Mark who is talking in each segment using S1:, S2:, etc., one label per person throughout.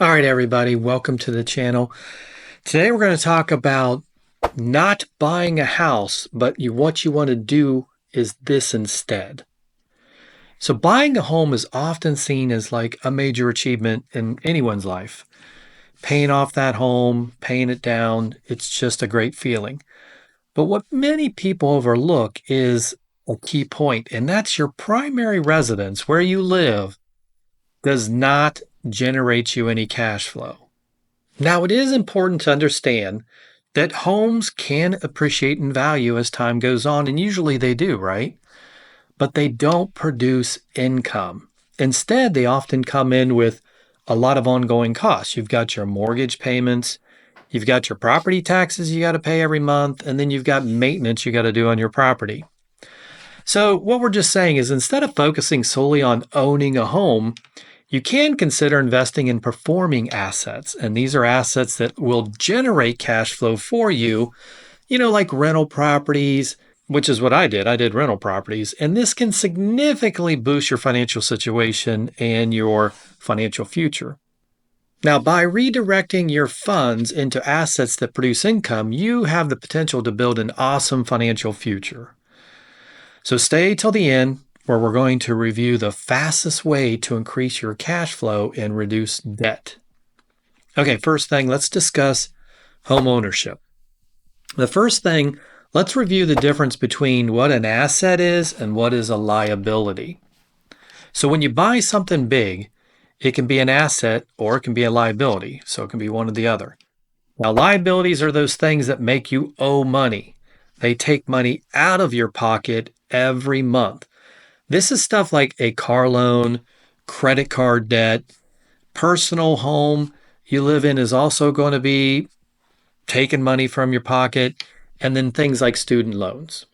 S1: All right, everybody, welcome to the channel. Today we're going to talk about not buying a house, but what you want to do is this instead. So buying a home is often seen as like a major achievement in anyone's life. Paying off that home, paying it down, it's just a great feeling. But what many people overlook is a key point, and that's your primary residence, where you live, does not generate you any cash flow. Now, it is important to understand that homes can appreciate in value as time goes on, and usually they do, right? But they don't produce income. Instead, they often come in with a lot of ongoing costs. You've got your mortgage payments, you've got your property taxes you got to pay every month, and then you've got maintenance you got to do on your property. So, what we're just saying is instead of focusing solely on owning a home, you can consider investing in performing assets. And these are assets that will generate cash flow for you, like rental properties, which is what I did. I did rental properties. And this can significantly boost your financial situation and your financial future. Now, by redirecting your funds into assets that produce income, you have the potential to build an awesome financial future. So stay till the end, where we're going to review the fastest way to increase your cash flow and reduce debt. Okay, first thing, let's discuss home ownership. The first thing, let's review the difference between what an asset is and what is a liability. So when you buy something big, it can be an asset or it can be a liability. So it can be one or the other. Now, liabilities are those things that make you owe money. They take money out of your pocket every month. This is stuff like a car loan, credit card debt, personal home you live in is also going to be taking money from your pocket, and then things like student loans.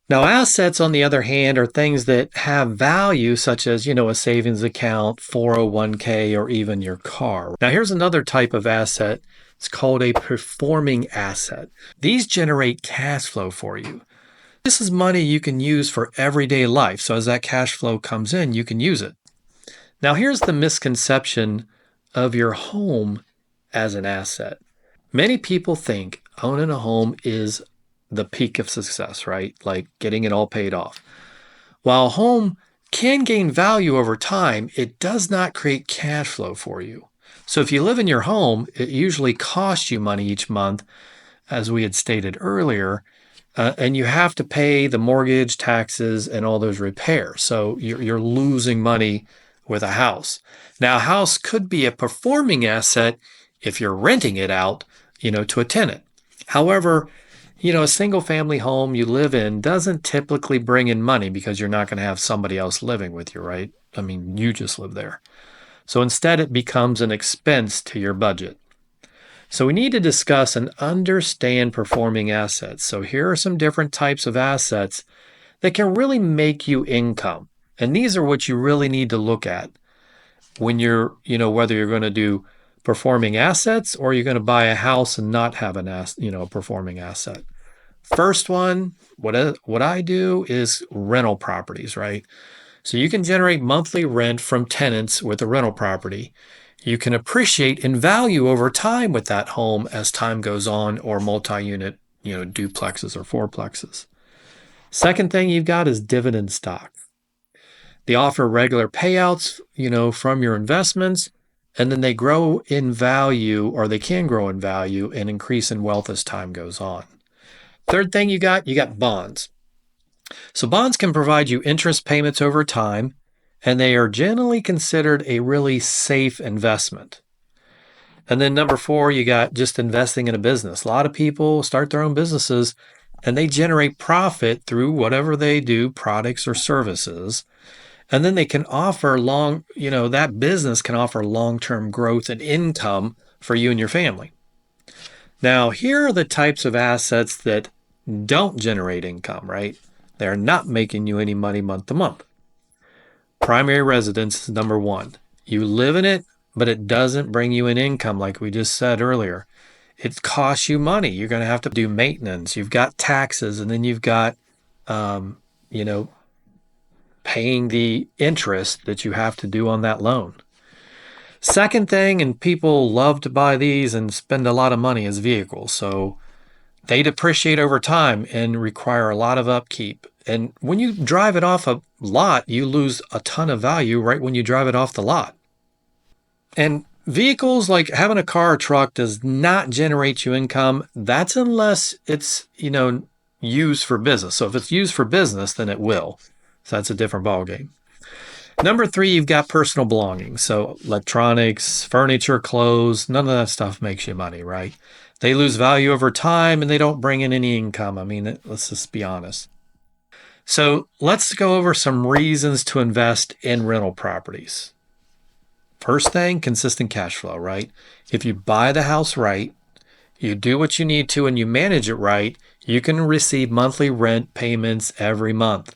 S1: Now, assets, on the other hand, are things that have value, such as, a savings account, 401k, or even your car. Now, here's another type of asset. It's called a performing asset. These generate cash flow for you. This is money you can use for everyday life. So as that cash flow comes in, you can use it. Now, here's the misconception of your home as an asset. Many people think owning a home is the peak of success, right? Like getting it all paid off. While a home can gain value over time, it does not create cash flow for you. So if you live in your home, it usually costs you money each month, as we had stated earlier, and you have to pay the mortgage, taxes, and all those repairs. So you're losing money with a house. Now, a house could be a performing asset if you're renting it out, to a tenant. However, a single family home you live in doesn't typically bring in money because you're not going to have somebody else living with you, right? I mean, you just live there. So instead, it becomes an expense to your budget. So we need to discuss and understand performing assets. So here are some different types of assets that can really make you income. And these are what you really need to look at when you're, whether you're going to do performing assets or you're going to buy a house and not have a performing asset. First one, what I do is rental properties, right? So you can generate monthly rent from tenants with a rental property. You can appreciate in value over time with that home as time goes on, or multi-unit, duplexes or fourplexes. Second thing you've got is dividend stock. They offer regular payouts, from your investments, and then they grow in value, or they can grow in value and increase in wealth as time goes on. Third thing you got bonds. So bonds can provide you interest payments over time, and they are generally considered a really safe investment. And then number four, you got just investing in a business. A lot of people start their own businesses and they generate profit through whatever they do, products or services. And then they can offer that business can offer long-term growth and income for you and your family. Now, here are the types of assets that don't generate income, right? They're not making you any money month to month. Primary residence is number one. You live in it, but it doesn't bring you an income like we just said earlier. It costs you money. You're going to have to do maintenance. You've got taxes, and then you've got, paying the interest that you have to do on that loan. Second thing, and people love to buy these and spend a lot of money, is vehicles. So they depreciate over time and require a lot of upkeep. And when you drive it off a lot, you lose a ton of value right when you drive it off the lot. And vehicles, like having a car or truck, does not generate you income. That's unless it's, used for business. So if it's used for business, then it will. So that's a different ballgame. Number three, you've got personal belongings. So electronics, furniture, clothes, none of that stuff makes you money, right? They lose value over time and they don't bring in any income. I mean, let's just be honest. So let's go over some reasons to invest in rental properties. First thing, consistent cash flow, right? If you buy the house right, you do what you need to, and you manage it right, you can receive monthly rent payments every month.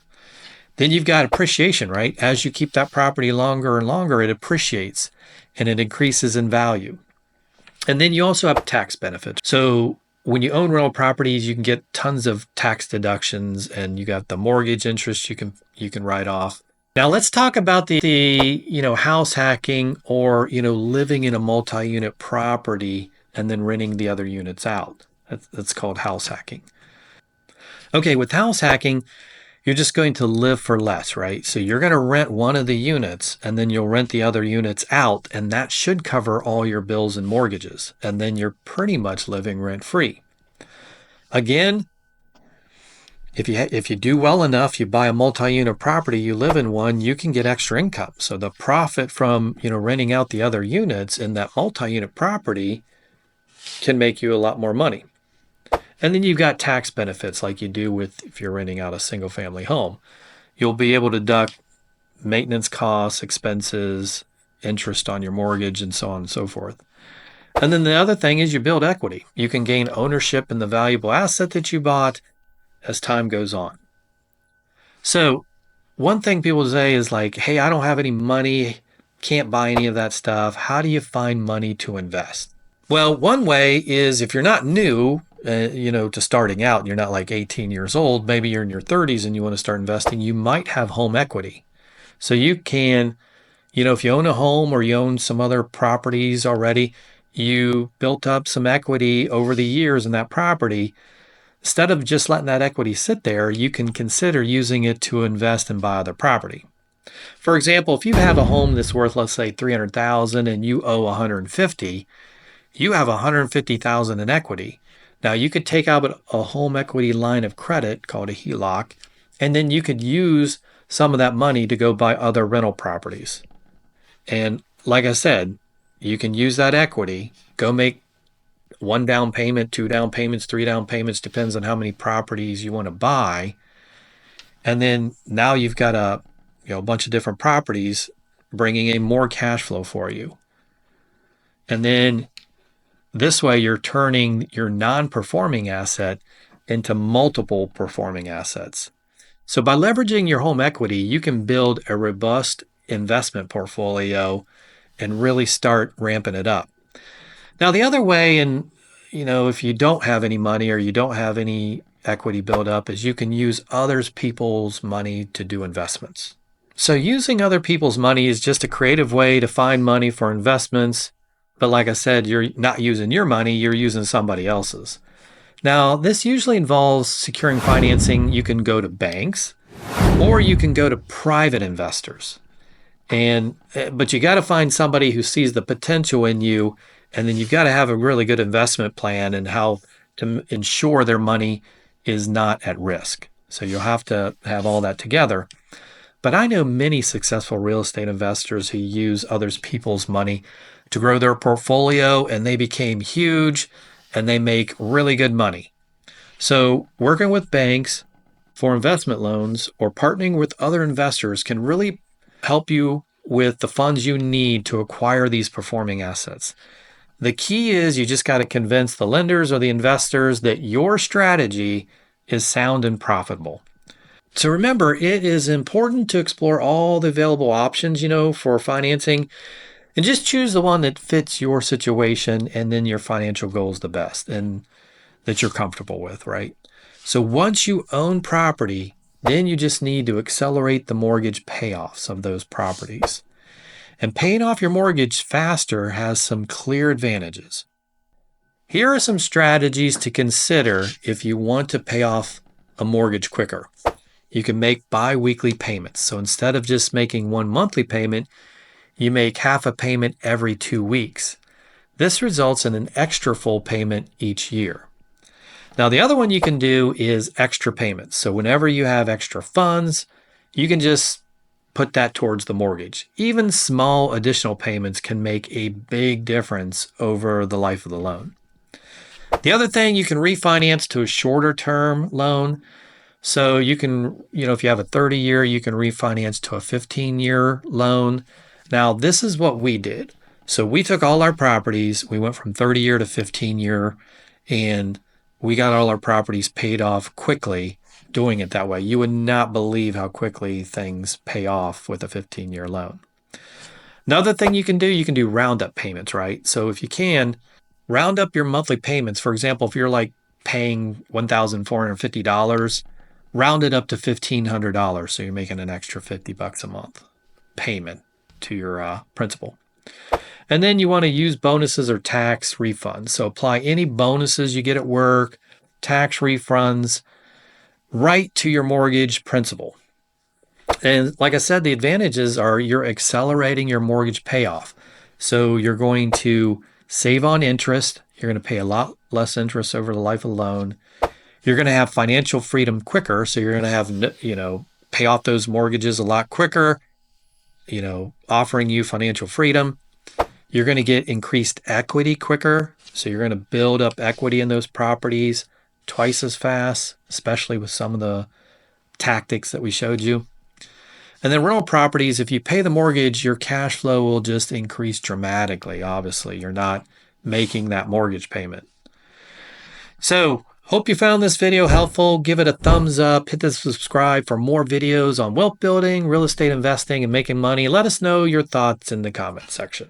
S1: Then you've got appreciation, right? As you keep that property longer and longer, it appreciates and it increases in value. And then you also have tax benefits. So when you own rental properties, you can get tons of tax deductions, and you got the mortgage interest you can write off. Now let's talk about the house hacking, or living in a multi-unit property and then renting the other units out. That's called house hacking. Okay, with house hacking, you're just going to live for less, right? So you're going to rent one of the units and then you'll rent the other units out, and that should cover all your bills and mortgages. And then you're pretty much living rent free. Again, if you do well enough, you buy a multi-unit property, you live in one, you can get extra income. So the profit from, renting out the other units in that multi-unit property can make you a lot more money. And then you've got tax benefits like you do if you're renting out a single family home. You'll be able to deduct maintenance costs, expenses, interest on your mortgage, and so on and so forth. And then the other thing is you build equity. You can gain ownership in the valuable asset that you bought as time goes on. So one thing people say is like, hey, I don't have any money, can't buy any of that stuff. How do you find money to invest? Well, one way is, if you're not new, to starting out, and you're not like 18 years old, maybe you're in your 30s and you want to start investing, you might have home equity. So you can, if you own a home or you own some other properties already, you built up some equity over the years in that property. Instead of just letting that equity sit there, you can consider using it to invest and buy other property. For example, if you have a home that's worth, let's say, $300,000 and you owe $150,000, you have $150,000 in equity. Now you could take out a home equity line of credit called a HELOC, and then you could use some of that money to go buy other rental properties. And like I said, you can use that equity, go make one down payment, two down payments, three down payments, depends on how many properties you want to buy. And then now you've got a bunch of different properties bringing in more cash flow for you. And then this way, you're turning your non-performing asset into multiple performing assets. So by leveraging your home equity, you can build a robust investment portfolio and really start ramping it up. Now, the other way, and if you don't have any money or you don't have any equity build up, is you can use other people's money to do investments. So using other people's money is just a creative way to find money for investments. But like I said, you're not using your money, you're using somebody else's. Now, this usually involves securing financing. You can go to banks or you can go to private investors. But you got to find somebody who sees the potential in you, and then you've got to have a really good investment plan and how to ensure their money is not at risk. So you'll have to have all that together. But I know many successful real estate investors who use other people's money to grow their portfolio, and they became huge and they make really good money. So working with banks for investment loans or partnering with other investors can really help you with the funds you need to acquire these performing assets. The key is you just got to convince the lenders or the investors that your strategy is sound and profitable. So remember, it is important to explore all the available options, for financing, and just choose the one that fits your situation and then your financial goals the best and that you're comfortable with, right? So once you own property, then you just need to accelerate the mortgage payoffs of those properties. And paying off your mortgage faster has some clear advantages. Here are some strategies to consider if you want to pay off a mortgage quicker. You can make bi-weekly payments. So instead of just making one monthly payment, you make half a payment every 2 weeks. This results in an extra full payment each year. Now, the other one you can do is extra payments. So whenever you have extra funds, you can just put that towards the mortgage. Even small additional payments can make a big difference over the life of the loan. The other thing, you can refinance to a shorter term loan. So you can, if you have a 30-year, you can refinance to a 15-year loan. Now, this is what we did. So we took all our properties, we went from 30-year to 15-year, and we got all our properties paid off quickly doing it that way. You would not believe how quickly things pay off with a 15-year loan. Another thing you can do roundup payments, right? So if you can, round up your monthly payments. For example, if you're like paying $1,450, round it up to $1,500. So you're making an extra $50 a month payment to your principal. And then you want to use bonuses or tax refunds. So apply any bonuses you get at work, tax refunds, right to your mortgage principal. And like I said, the advantages are you're accelerating your mortgage payoff. So you're going to save on interest. You're going to pay a lot less interest over the life of the loan. You're going to have financial freedom quicker. So you're going to have, pay off those mortgages a lot quicker, offering you financial freedom. You're going to get increased equity quicker. So you're going to build up equity in those properties twice as fast, especially with some of the tactics that we showed you. And then rental properties, if you pay the mortgage, your cash flow will just increase dramatically. Obviously, you're not making that mortgage payment. So, hope you found this video helpful. Give it a thumbs up. Hit the subscribe for more videos on wealth building, real estate investing, and making money. Let us know your thoughts in the comment section.